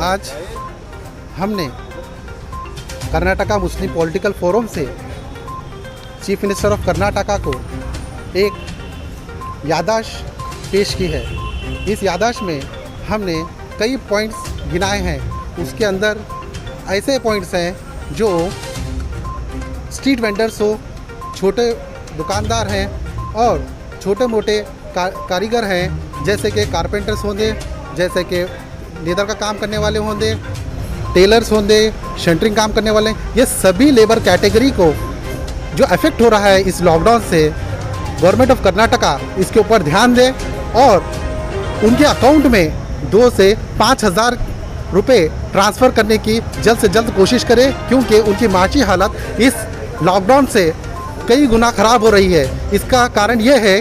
आज हमने कर्नाटका मुस्लिम political forum से चीफ मिनिस्टर ऑफ कर्नाटका को एक याददाश्त पेश की है। इस याददाश्त में हमने कई पॉइंट्स गिनाए हैं। उसके अंदर ऐसे पॉइंट्स हैं जो स्ट्रीट वेंडर्स हो, छोटे दुकानदार हैं और छोटे मोटे कारीगर हैं, जैसे कि कारपेंटर्स होंगे, जैसे कि लेदर का काम करने वाले होंगे, टेलर्स होंगे, शटरिंग काम करने वाले, ये सभी लेबर कैटेगरी को जो अफेक्ट हो रहा है इस लॉकडाउन से, गवर्नमेंट ऑफ कर्नाटका इसके ऊपर ध्यान दे और उनके अकाउंट में 2 से 5,000 रुपये ट्रांसफ़र करने की जल्द से जल्द कोशिश करे, क्योंकि उनकी माशी हालत इस लॉकडाउन से कई गुना ख़राब हो रही है। इसका कारण यह है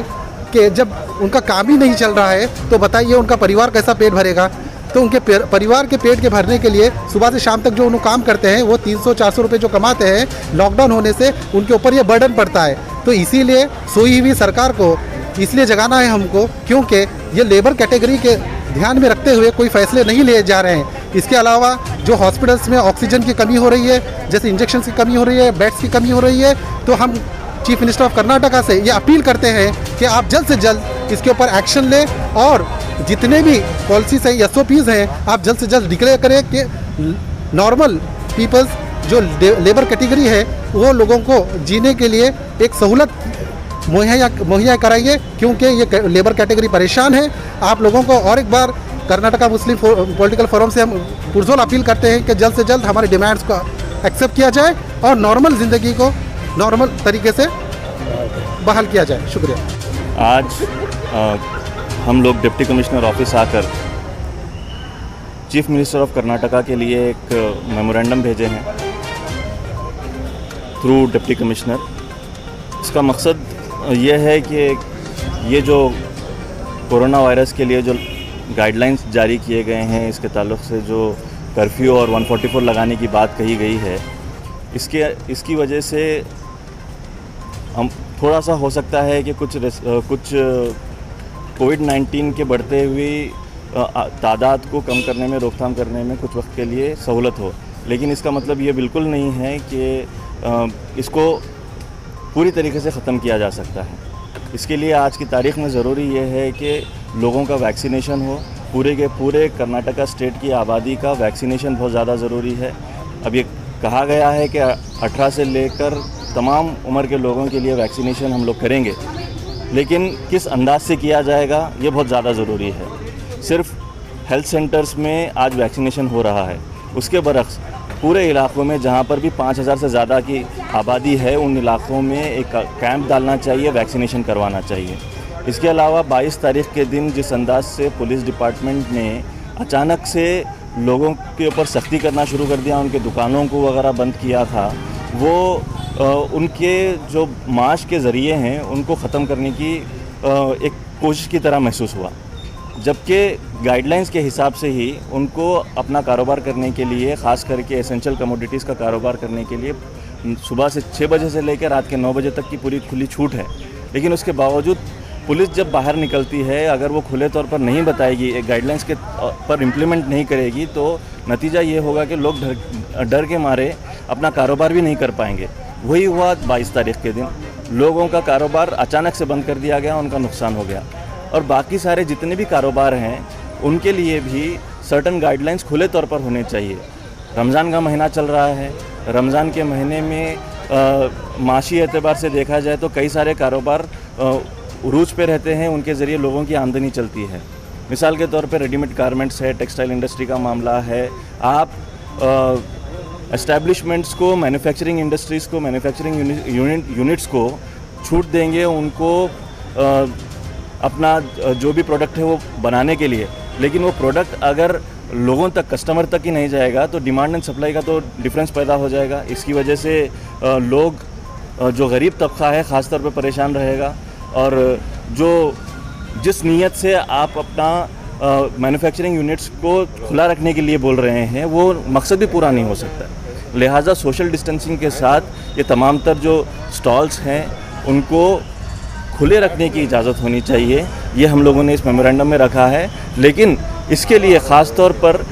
कि जब उनका काम ही नहीं चल रहा है तो बताइए उनका परिवार कैसा पेट भरेगा। तो उनके परिवार के पेट के भरने के लिए सुबह से शाम तक जो उन्होंने काम करते हैं वो 300-400 रुपये जो कमाते हैं, लॉकडाउन होने से उनके ऊपर ये बर्डन पड़ता है। तो इसीलिए सोई हुई सरकार को इसलिए जगाना है हमको, क्योंकि ये लेबर कैटेगरी के ध्यान में रखते हुए कोई फैसले नहीं लिए जा रहे हैं। इसके अलावा जो हॉस्पिटल्स में ऑक्सीजन की कमी हो रही है, जैसे इंजेक्शन की कमी हो रही है, बेड्स की कमी हो रही है, तो हम चीफ मिनिस्टर ऑफ कर्नाटका से ये अपील करते हैं कि आप जल्द से जल्द इसके ऊपर एक्शन लें और जितने भी पॉलिसीज हैं, SOPs हैं, आप जल्द से जल्द डिक्लेयर करें कि नॉर्मल पीपल्स जो लेबर कैटेगरी है वो लोगों को जीने के लिए एक सहूलत मुहैया कराइए, क्योंकि ये लेबर कैटेगरी परेशान है। आप लोगों को और एक बार कर्नाटका मुस्लिम पॉलिटिकल फोरम से हम पुरजोर अपील करते हैं कि जल्द से जल्द हमारे डिमांड्स को एक्सेप्ट किया जाए और नॉर्मल ज़िंदगी को नॉर्मल तरीके से बहाल किया जाए। शुक्रिया। आज हम लोग डिप्टी कमिश्नर ऑफिस आकर चीफ मिनिस्टर ऑफ कर्नाटका के लिए एक मेमोरेंडम भेजे हैं थ्रू डिप्टी कमिश्नर। इसका मकसद ये है कि ये जो कोरोना वायरस के लिए जो गाइडलाइंस जारी किए गए हैं, इसके ताल्लुक़ से जो कर्फ्यू और 144 लगाने की बात कही गई है, इसकी वजह से हम थोड़ा सा हो सकता है कि कुछ कोविड-19 के बढ़ते हुए तादाद को कम करने में, रोकथाम करने में कुछ वक्त के लिए सहूलत हो, लेकिन इसका मतलब ये बिल्कुल नहीं है कि इसको पूरी तरीके से ख़त्म किया जा सकता है। इसके लिए आज की तारीख़ में ज़रूरी ये है कि लोगों का वैक्सीनेशन हो। पूरे के पूरे कर्नाटका स्टेट की आबादी का वैक्सीनेशन बहुत ज़्यादा ज़रूरी है। अब ये कहा गया है कि 18 से लेकर तमाम उम्र के लोगों के लिए वैक्सीनेशन हम लोग करेंगे, लेकिन किस अंदाज से किया जाएगा ये बहुत ज़्यादा ज़रूरी है। सिर्फ हेल्थ सेंटर्स में आज वैक्सीनेशन हो रहा है, उसके बरक्स पूरे इलाकों में जहाँ पर भी 5,000 से ज़्यादा की आबादी है, उन इलाकों में एक कैंप डालना चाहिए, वैक्सीनेशन करवाना चाहिए। इसके अलावा 22 तारीख के दिन जिस अंदाज से पुलिस डिपार्टमेंट ने अचानक से लोगों के ऊपर सख्ती करना शुरू कर दिया, उनके दुकानों को वगैरह बंद किया था, वो उनके जो माश के ज़रिए हैं उनको ख़त्म करने की एक कोशिश की तरह महसूस हुआ, जबकि गाइडलाइंस के हिसाब से ही उनको अपना कारोबार करने के लिए, ख़ास करके एसेंशियल कमोडिटीज़ का कारोबार करने के लिए सुबह से 6 बजे से लेकर रात के 9 बजे तक की पूरी खुली छूट है। लेकिन उसके बावजूद पुलिस जब बाहर निकलती है, अगर वो खुले तौर पर नहीं बताएगी, एक गाइडलाइंस के पर इम्प्लीमेंट नहीं करेगी, तो नतीजा ये होगा कि लोग डर के मारे अपना कारोबार भी नहीं कर पाएंगे। वही हुआ 22 तारीख के दिन, लोगों का कारोबार अचानक से बंद कर दिया गया, उनका नुकसान हो गया। और बाकी सारे जितने भी कारोबार हैं उनके लिए भी सर्टन गाइडलाइंस खुले तौर पर होने चाहिए। रमज़ान का महीना चल रहा है, रमज़ान के महीने में माशी एतबार से देखा जाए तो कई सारे कारोबार उरूज पे रहते हैं, उनके ज़रिए लोगों की आमदनी चलती है। मिसाल के तौर पे रेडीमेड गारमेंट्स है, टेक्सटाइल इंडस्ट्री का मामला है। आप एस्टैब्लिशमेंट्स को, मैन्युफैक्चरिंग इंडस्ट्रीज़ को, मैन्युफैक्चरिंग यूनिट्स को छूट देंगे उनको अपना जो भी प्रोडक्ट है वो बनाने के लिए, लेकिन वो प्रोडक्ट अगर लोगों तक, कस्टमर तक ही नहीं जाएगा तो डिमांड एंड सप्लाई का तो डिफरेंस पैदा हो जाएगा। इसकी वजह से लोग, जो गरीब तबका है ख़ास तौर पे परेशान रहेगा, और जो जिस नीयत से आप अपना मैन्युफैक्चरिंग यूनिट्स को खुला रखने के लिए बोल रहे हैं वो मकसद भी पूरा नहीं हो सकता। लिहाजा सोशल डिस्टेंसिंग के साथ ये तमाम तर जो स्टॉल्स हैं उनको खुले रखने की इजाज़त होनी चाहिए। ये हम लोगों ने इस मेमोरेंडम में रखा है, लेकिन इसके लिए ख़ास तौर पर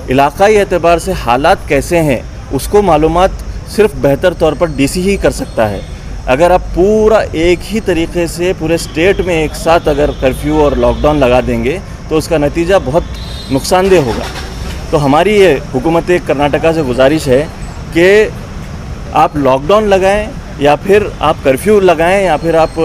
इलाकाई एतबार से हालात कैसे हैं उसको मालूमात सिर्फ बेहतर तौर पर डीसी ही कर सकता है। अगर आप पूरा एक ही तरीके से पूरे स्टेट में एक साथ अगर कर्फ्यू और लॉकडाउन लगा देंगे तो उसका नतीजा बहुत नुकसानदेह होगा। तो हमारी ये हुकूमत कर्नाटका से गुजारिश है कि आप लॉकडाउन लगाएं या फिर आप कर्फ्यू लगाएं या फिर आप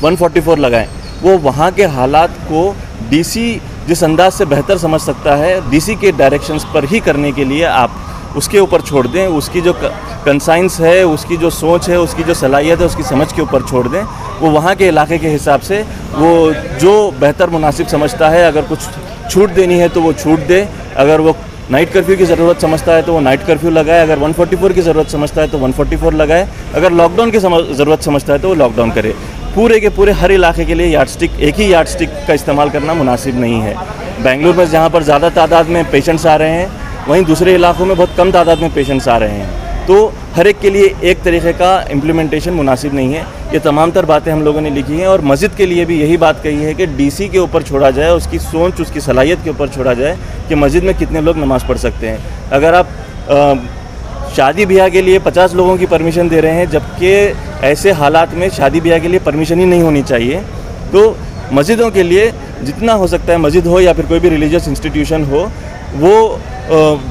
144 लगाएं, वो वहाँ के हालात को डीसी जिस अंदाज से बेहतर समझ सकता है, डीसी के डायरेक्शंस पर ही करने के लिए आप उसके ऊपर छोड़ दें। उसकी जो कंसाइंस है, उसकी जो सोच है, उसकी जो सलाहियत है, उसकी समझ के ऊपर छोड़ दें। वो वहाँ के इलाके के हिसाब से वो जो बेहतर मुनासिब समझता है, अगर कुछ छूट देनी है तो वो छूट दे। अगर वो नाइट कर्फ्यू की ज़रूरत समझता है तो वो नाइट कर्फ्यू लगाए। अगर 144 की ज़रूरत समझता है तो 144 लगाए। अगर लॉकडाउन की ज़रूरत समझता है तो वो लॉकडाउन करे। पूरे के पूरे हर इलाके के लिए एक ही यार्ड स्टिक का इस्तेमाल करना मुनासिब नहीं है। बेंगलुरु में जहाँ पर ज़्यादा तादाद में पेशेंट्स आ रहे हैं, वहीं दूसरे इलाकों में बहुत कम तादाद में पेशेंट्स आ रहे हैं। तो हर एक के लिए एक तरीक़े का इम्प्लीमेंटेशन मुनासिब नहीं है। ये तमाम तर बातें हम लोगों ने लिखी हैं और मस्जिद के लिए भी यही बात कही है कि डीसी के ऊपर छोड़ा जाए, उसकी सोच, उसकी सलाहियत के ऊपर छोड़ा जाए कि मस्जिद में कितने लोग नमाज़ पढ़ सकते हैं। अगर आप शादी ब्याह के लिए 50 लोगों की परमिशन दे रहे हैं, जबकि ऐसे हालात में शादी ब्याह के लिए परमिशन ही नहीं होनी चाहिए, तो मस्जिदों के लिए जितना हो सकता है, मस्जिद हो या फिर कोई भी रिलीजियस इंस्टीट्यूशन हो, वो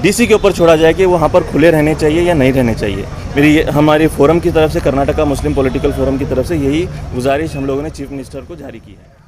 डीसी के ऊपर छोड़ा जाए कि वहाँ पर खुले रहने चाहिए या नहीं रहने चाहिए। हमारे फोरम की तरफ से, कर्नाटका मुस्लिम पॉलिटिकल फोरम की तरफ से यही गुजारिश हम लोगों ने चीफ मिनिस्टर को जारी की है।